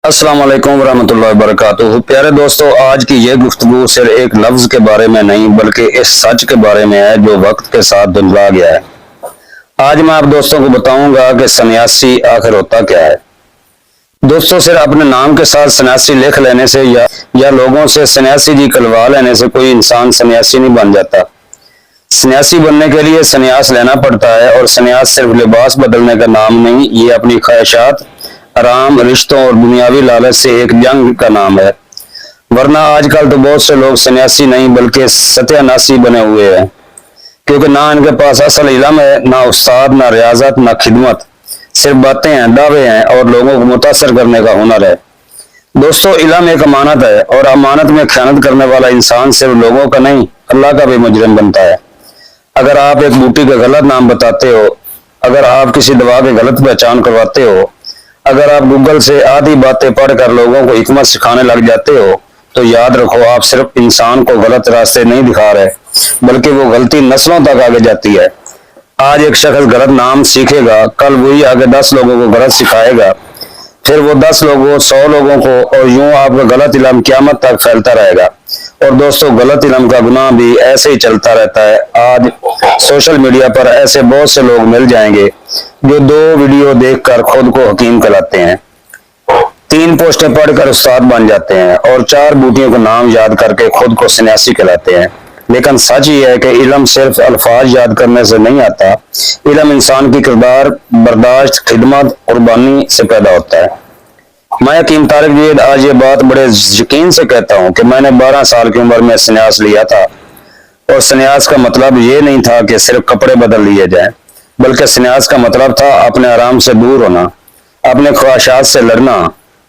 السلام علیکم ورحمۃ اللہ وبرکاتہ۔ پیارے دوستو، آج کی یہ گفتگو صرف ایک لفظ کے بارے میں نہیں بلکہ اس سچ کے بارے میں ہے جو وقت کے ساتھ دھندلا گیا ہے۔ آج میں آپ دوستوں کو بتاؤں گا کہ سنیاسی آخر ہوتا کیا ہے۔ دوستو، صرف اپنے نام کے ساتھ سنیاسی لکھ لینے سے یا لوگوں سے سنیاسی جی کلوا لینے سے کوئی انسان سنیاسی نہیں بن جاتا۔ سنیاسی بننے کے لیے سنیاس لینا پڑتا ہے، اور سنیاس صرف لباس بدلنے کا نام نہیں، یہ اپنی خواہشات، آرام، رشتوں اور دنیاوی لالچ سے ایک جنگ کا نام ہے۔ ورنہ آج کل تو بہت سے لوگ سنیاسی نہیں بلکہ ستیاناسی بنے ہوئے ہیں، کیونکہ نہ ان کے پاس اصل علم ہے، نہ استاد، نہ ریاضت، نہ خدمت، صرف باتیں ہیں، دعوے ہیں اور لوگوں کو متاثر کرنے کا ہنر ہے۔ دوستو، علم ایک امانت ہے، اور امانت میں خیانت کرنے والا انسان صرف لوگوں کا نہیں، اللہ کا بھی مجرم بنتا ہے۔ اگر آپ ایک بوٹی کا غلط نام بتاتے ہو، اگر آپ کسی دوا کی غلط پہچان کرواتے ہو، اگر آپ گوگل سے آدھی باتیں پڑھ کر لوگوں کو حکمت سکھانے لگ جاتے ہو، تو یاد رکھو، آپ صرف انسان کو غلط راستے نہیں دکھا رہے بلکہ وہ غلطی نسلوں تک آگے جاتی ہے۔ آج ایک شخص غلط نام سیکھے گا، کل وہی آگے 10 لوگوں کو غلط سکھائے گا، پھر وہ 10 لوگوں 100 لوگوں کو، اور یوں آپ کا غلط علم قیامت تک پھیلتا رہے گا۔ اور دوستو، غلط علم کا گناہ بھی ایسے ہی چلتا رہتا ہے۔ آج سوشل میڈیا پر ایسے بہت سے لوگ مل جائیں گے جو 2 ویڈیو دیکھ کر خود کو حکیم کہلاتے ہیں، 3 پوسٹیں پڑھ کر استاد بن جاتے ہیں، اور 4 بوٹیوں کا نام یاد کر کے خود کو سنیاسی کہلاتے ہیں۔ لیکن سچ یہ ہے کہ علم صرف الفاظ یاد کرنے سے نہیں آتا، علم انسان کی کردار، برداشت، خدمت، قربانی سے پیدا ہوتا ہے۔ میں حکیم طارق جید آج یہ بات بڑے یقین سے کہتا ہوں کہ میں نے 12 سال کی عمر میں سنیاس لیا تھا، اور سنیاس کا مطلب یہ نہیں تھا کہ صرف کپڑے بدل لیے جائیں، بلکہ سنیاس کا مطلب تھا اپنے آرام سے دور ہونا، اپنے خواہشات سے لڑنا،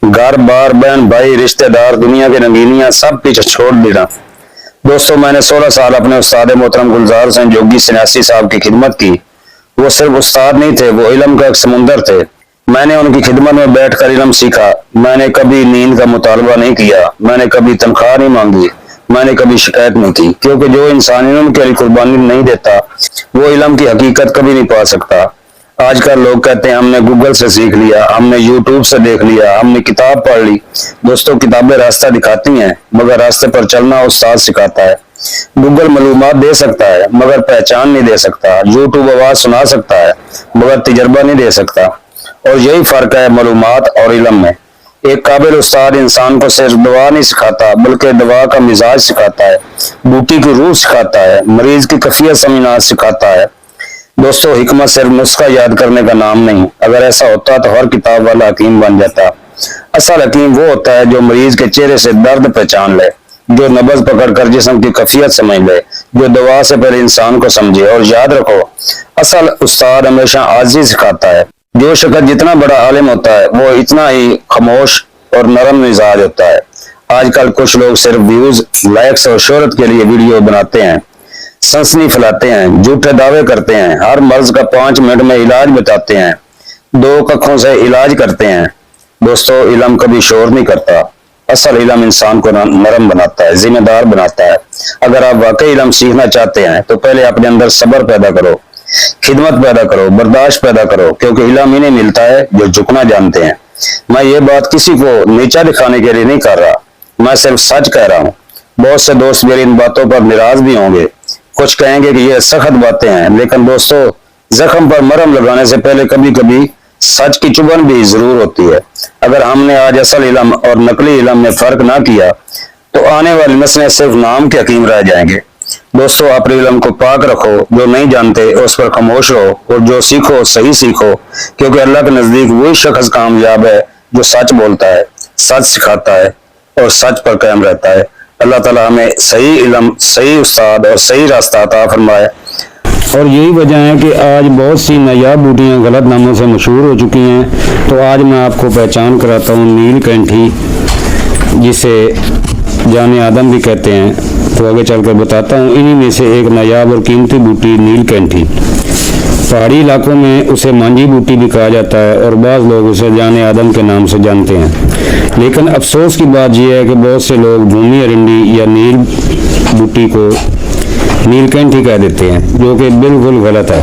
گھر بار، بہن بھائی، رشتہ دار، دنیا کی رنگینیاں سب پیچھے چھوڑ دینا۔ دوستو، میں نے 16 سال اپنے استاد محترم گلزار حسین جوگی سنیاسی صاحب کی خدمت کی۔ وہ صرف استاد نہیں تھے، وہ علم کا ایک سمندر تھے۔ میں نے ان کی خدمت میں بیٹھ کر علم سیکھا۔ میں نے کبھی نیند کا مطالبہ نہیں کیا، میں نے کبھی تنخواہ نہیں مانگی، میں نے کبھی شکایت نہیں کی، کیونکہ جو انسان علم کے لیے قربانی نہیں دیتا وہ علم کی حقیقت کبھی نہیں پا سکتا۔ آج کل لوگ کہتے ہیں ہم نے گوگل سے سیکھ لیا، ہم نے یوٹیوب سے دیکھ لیا، ہم نے کتاب پڑھ لی۔ دوستوں، کتابیں راستہ دکھاتی ہیں مگر راستے پر چلنا استاد سکھاتا ہے۔ گوگل معلومات دے سکتا ہے مگر پہچان نہیں دے سکتا، یوٹیوب آواز سنا سکتا ہے مگر تجربہ نہیں دے سکتا۔ اور یہی فرق ہے معلومات اور علم میں۔ ایک قابل استاد انسان کو صرف دوا نہیں سکھاتا بلکہ دوا کا مزاج سکھاتا ہے، بوٹی کی روح سکھاتا ہے، مریض کی کیفیت سمجھنا سکھاتا ہے۔ دوستو، حکمت صرف نسخہ یاد کرنے کا نام نہیں۔ اگر ایسا ہوتا تو ہر کتاب والا حکیم بن جاتا۔ اصل حکیم وہ ہوتا ہے جو مریض کے چہرے سے درد پہچان لے، جو نبض پکڑ کر جسم کی کیفیت سمجھ لے، جو دوا سے پہلے انسان کو سمجھے۔ اور یاد رکھو، اصل استاد ہمیشہ عاجزی سکھاتا ہے۔ جو شخص جتنا بڑا عالم ہوتا ہے وہ اتنا ہی خاموش اور نرم مزاج ہوتا ہے۔ آج کل کچھ لوگ صرف ویوز، لائکس اور شہرت کے لیے ویڈیو بناتے ہیں، سنسنی پھیلاتے ہیں، جھوٹے دعوے کرتے ہیں، ہر مرض کا 5 منٹ میں علاج بتاتے ہیں، 2 ککھوں سے علاج کرتے ہیں۔ دوستو، علم کبھی شور نہیں کرتا، اصل علم انسان کو نرم بناتا ہے، ذمہ دار بناتا ہے۔ اگر آپ واقعی علم سیکھنا چاہتے ہیں تو پہلے اپنے اندر صبر پیدا کرو، خدمت پیدا کرو، برداشت پیدا کرو، کیونکہ علم انہیں ملتا ہے جو جھکنا جانتے ہیں۔ میں یہ بات کسی کو نیچا دکھانے کے لیے نہیں کر رہا، میں صرف سچ کہہ رہا ہوں۔ بہت سے دوست میری ان باتوں پر ناراض بھی ہوں گے، کچھ کہیں گے کہ یہ سخت باتیں ہیں، لیکن دوستو، زخم پر مرہم لگانے سے پہلے کبھی کبھی سچ کی چبھن بھی ضرور ہوتی ہے۔ اگر ہم نے آج اصل علم اور نقلی علم میں فرق نہ کیا تو آنے والی نسلیں صرف نام کے حکیم رہ جائیں گے۔ دوستو، اپنے علم کو پاک رکھو، جو نہیں جانتے اس پر خاموش رہو، اور جو سیکھو صحیح سیکھو، کیونکہ اللہ کے نزدیک وہی شخص کامیاب ہے جو سچ بولتا ہے، سچ سکھاتا ہے اور سچ پر قائم رہتا ہے۔ اللہ تعالیٰ ہمیں صحیح علم، صحیح استاد اور صحیح راستہ عطا فرمائے۔ اور یہی وجہ ہے کہ آج بہت سی نایاب بوٹیاں غلط ناموں سے مشہور ہو چکی ہیں۔ تو آج میں آپ کو پہچان کراتا ہوں نیل کنٹھی، جسے جان آدم بھی کہتے ہیں، تو آگے چل کر بتاتا ہوں۔ انہی میں سے ایک نایاب اور قیمتی بوٹی نیل کنٹھی، پہاڑی علاقوں میں اسے مانجھی بوٹی بھی کہا جاتا ہے، اور بعض لوگ اسے جان آدم کے نام سے جانتے ہیں۔ لیکن افسوس کی بات یہ ہے کہ بہت سے لوگ بھومی ارنڈی یا نیل بوٹی کو نیل کنٹھی کہہ دیتے ہیں، جو کہ بالکل غلط ہے۔